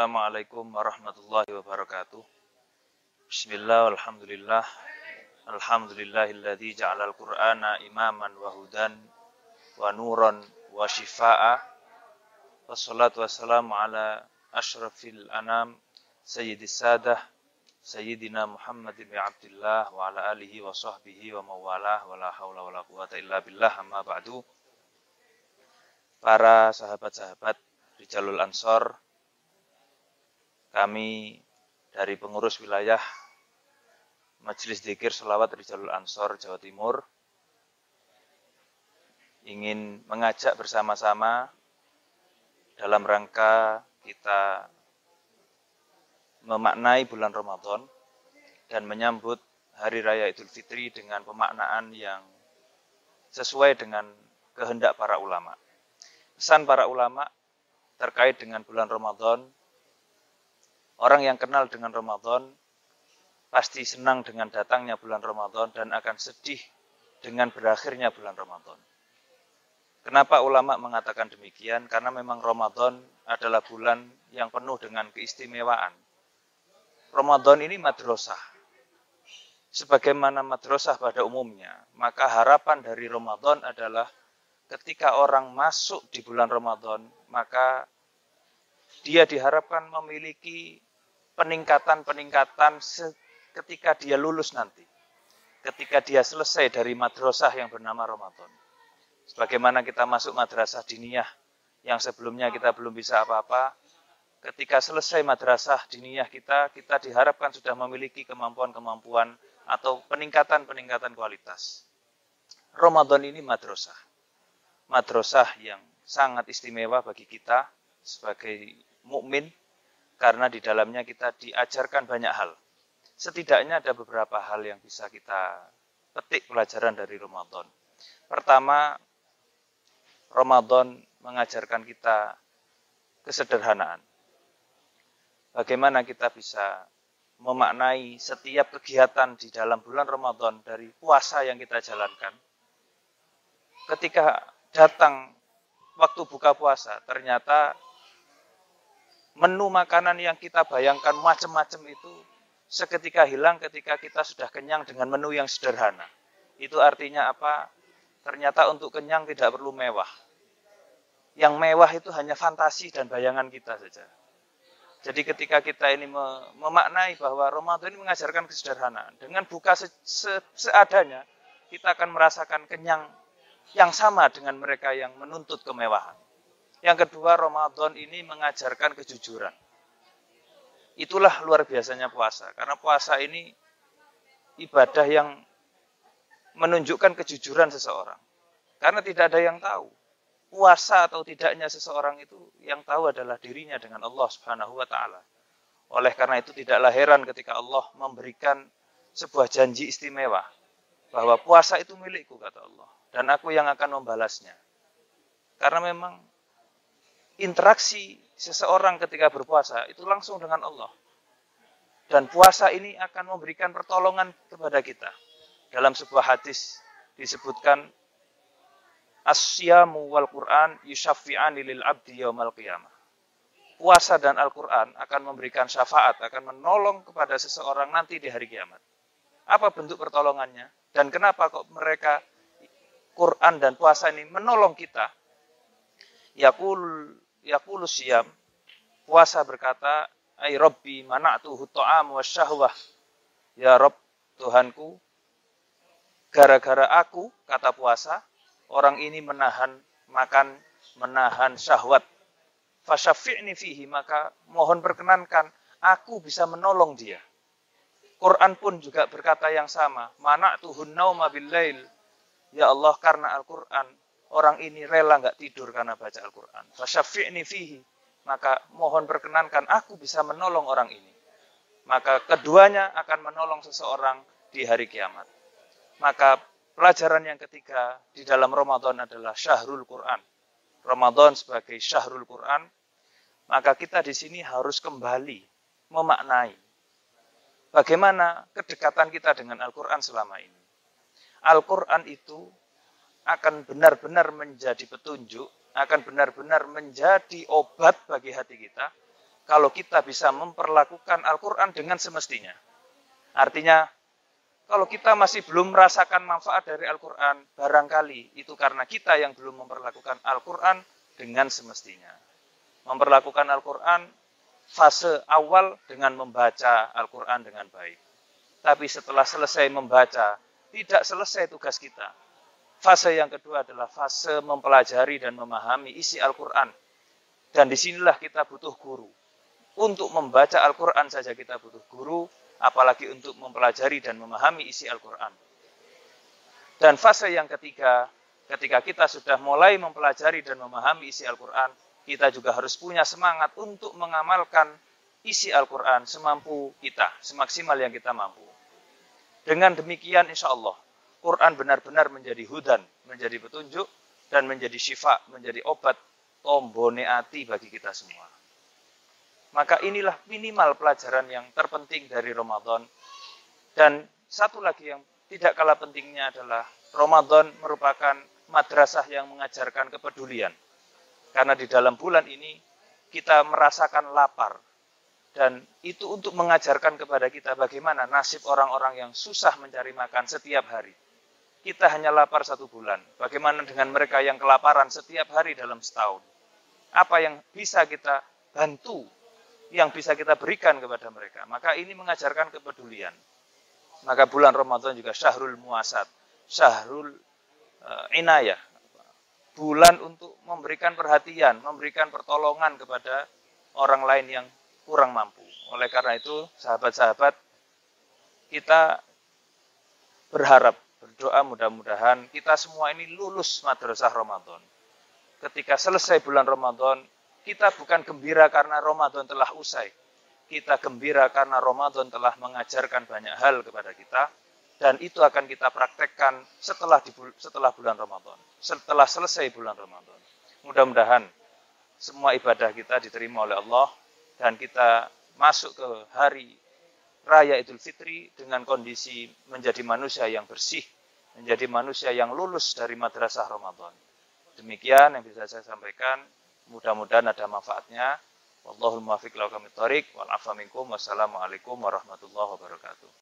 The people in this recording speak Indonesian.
Assalamualaikum warahmatullahi wabarakatuh. Bismillah, walhamdulillah. Alhamdulillahilladzi ja'alal qur'ana imaman wa hudan wa nuran wa shifaa'a. Wassalatu wassalamu ala asyrafil anam sayyidis sadah sayyidina Muhammad bin Abdullah wa ala alihi wa sahbihi wa mawalah wa la haula wa la quwata illa billah, amma ba'du. Para sahabat-sahabat Rijalul Ansor, kami dari pengurus wilayah Majelis Dzikir Sholawat Rijalul Ansor Jawa Timur ingin mengajak bersama-sama dalam rangka kita memaknai bulan Ramadan dan menyambut Hari Raya Idul Fitri dengan pemaknaan yang sesuai dengan kehendak para ulama. Pesan para ulama terkait dengan bulan Ramadan, orang yang kenal dengan Ramadan pasti senang dengan datangnya bulan Ramadan dan akan sedih dengan berakhirnya bulan Ramadan. Kenapa ulama mengatakan demikian? Karena memang Ramadan adalah bulan yang penuh dengan keistimewaan. Ramadan ini madrasah. Sebagaimana madrasah pada umumnya, maka harapan dari Ramadan adalah ketika orang masuk di bulan Ramadan, maka dia diharapkan memiliki peningkatan-peningkatan ketika dia lulus nanti. Ketika dia selesai dari madrasah yang bernama Ramadan. Sebagaimana kita masuk madrasah diniyah yang sebelumnya kita belum bisa apa-apa, ketika selesai madrasah diniyah kita diharapkan sudah memiliki kemampuan-kemampuan atau peningkatan-peningkatan kualitas. Ramadan ini madrasah. Madrasah yang sangat istimewa bagi kita sebagai mukmin karena di dalamnya kita diajarkan banyak hal. Setidaknya ada beberapa hal yang bisa kita petik pelajaran dari Ramadan. Pertama, Ramadan mengajarkan kita kesederhanaan. Bagaimana kita bisa memaknai setiap kegiatan di dalam bulan Ramadan dari puasa yang kita jalankan. Ketika datang waktu buka puasa, ternyata menu makanan yang kita bayangkan macam-macam itu seketika hilang ketika kita sudah kenyang dengan menu yang sederhana. Itu artinya apa? Ternyata untuk kenyang tidak perlu mewah. Yang mewah itu hanya fantasi dan bayangan kita saja. Jadi ketika kita ini memaknai bahwa Ramadan ini mengajarkan kesederhanaan, dengan buka seadanya, kita akan merasakan kenyang yang sama dengan mereka yang menuntut kemewahan. Yang kedua, Ramadan ini mengajarkan kejujuran. Itulah luar biasanya puasa. Karena puasa ini ibadah yang menunjukkan kejujuran seseorang. Karena tidak ada yang tahu. Puasa atau tidaknya seseorang itu yang tahu adalah dirinya dengan Allah Subhanahu wa ta'ala. Oleh karena itu tidaklah heran ketika Allah memberikan sebuah janji istimewa. Bahwa puasa itu milikku, kata Allah. Dan aku yang akan membalasnya. Karena memang interaksi seseorang ketika berpuasa itu langsung dengan Allah. Dan puasa ini akan memberikan pertolongan kepada kita. Dalam sebuah hadis disebutkan, As-siyamu wal Qur'an yushafi'ani lil abdi yaumal qiyamah. Puasa dan Al-Quran akan memberikan syafaat, akan menolong kepada seseorang nanti di hari kiamat. Apa bentuk pertolongannya? Dan kenapa kok mereka Quran dan puasa ini menolong kita? Yaqulu siyam, puasa berkata, ay Rabbi mana'tuhu ta'am wa syahwah. Ya Rabb, Tuhanku, gara-gara aku, kata puasa, orang ini menahan makan, menahan syahwat. Fasyafi'ni fihi, maka mohon perkenankan, aku bisa menolong dia. Quran pun juga berkata yang sama, mana'tuhun nauma bil-lail. Ya Allah, karena Al-Quran, orang ini rela nggak tidur karena baca Al-Quran. Fasyafi'ni fihi, maka mohon perkenankan aku bisa menolong orang ini. Maka keduanya akan menolong seseorang di hari kiamat. Maka pelajaran yang ketiga di dalam Ramadan adalah Syahrul Quran. Ramadan sebagai Syahrul Quran, maka kita di sini harus kembali memaknai bagaimana kedekatan kita dengan Al-Quran selama ini. Al-Quran itu akan benar-benar menjadi petunjuk, akan benar-benar menjadi obat bagi hati kita kalau kita bisa memperlakukan Al-Quran dengan semestinya. Artinya, kalau kita masih belum merasakan manfaat dari Al-Quran, barangkali itu karena kita yang belum memperlakukan Al-Quran dengan semestinya. Memperlakukan Al-Quran fase awal dengan membaca Al-Quran dengan baik. Tapi setelah selesai membaca, tidak selesai tugas kita. Fase yang kedua adalah fase mempelajari dan memahami isi Al-Quran. Dan disinilah kita butuh guru. Untuk membaca Al-Quran saja kita butuh guru, apalagi untuk mempelajari dan memahami isi Al-Quran. Dan fase yang ketiga, ketika kita sudah mulai mempelajari dan memahami isi Al-Quran, kita juga harus punya semangat untuk mengamalkan isi Al-Quran semampu kita, semaksimal yang kita mampu. Dengan demikian insya Allah, Quran benar-benar menjadi hudan, menjadi petunjuk, dan menjadi syifa, menjadi obat, tombone ati bagi kita semua. Maka inilah minimal pelajaran yang terpenting dari Ramadan. Dan satu lagi yang tidak kalah pentingnya adalah Ramadan merupakan madrasah yang mengajarkan kepedulian. Karena di dalam bulan ini kita merasakan lapar. Dan itu untuk mengajarkan kepada kita bagaimana nasib orang-orang yang susah mencari makan setiap hari. Kita hanya lapar 1 bulan. Bagaimana dengan mereka yang kelaparan setiap hari dalam setahun? Apa yang bisa kita bantu, yang bisa kita berikan kepada mereka? Maka ini mengajarkan kepedulian. Maka bulan Ramadan juga syahrul muasat, syahrul inayah. Bulan untuk memberikan perhatian, memberikan pertolongan kepada orang lain yang kurang mampu. Oleh karena itu, sahabat-sahabat, kita berharap, berdoa mudah-mudahan kita semua ini lulus madrasah Ramadan. Ketika selesai bulan Ramadan, kita bukan gembira karena Ramadan telah usai. Kita gembira karena Ramadan telah mengajarkan banyak hal kepada kita. Dan itu akan kita praktekkan setelah bulan Ramadan. Setelah selesai bulan Ramadan. Mudah-mudahan semua ibadah kita diterima oleh Allah. Dan kita masuk ke hari Raya Idul Fitri dengan kondisi menjadi manusia yang bersih. Menjadi manusia yang lulus dari madrasah Ramadan. Demikian yang bisa saya sampaikan. Mudah-mudahan ada manfaatnya. Wallahul muwaffiq ila aqwamit thoriq wal 'afwa minkum. Wassalamualaikum warahmatullahi wabarakatuh.